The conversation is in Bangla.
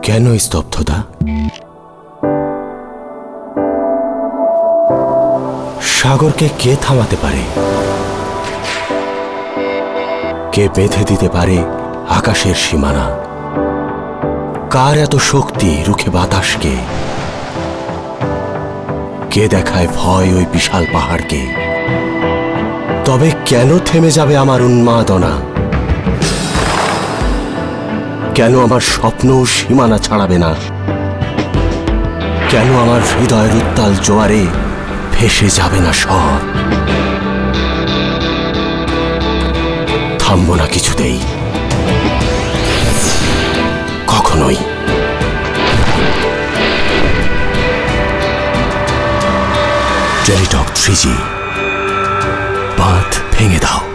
কেন স্তব্ধতা? সাগরকে কে থামাতে পারে? কে বেঁধে দিতে পারে আকাশের সীমানা? কার এত শক্তি রুখে বাতাসকে? কে দেখায় ভয় ওই বিশাল পাহাড়কে? তবে কেন থেমে যাবে আমার উন্মাদনা? কেন আমার স্বপ্ন সীমানা ছাড়াবে না? কেন আমার হৃদয়ের উত্তাল জোয়ারে ভেসে যাবে না সব? থামবো না কিছুতেই, কখনোই। টেলিটক 3G, বাঁধ ভেঙে দাও।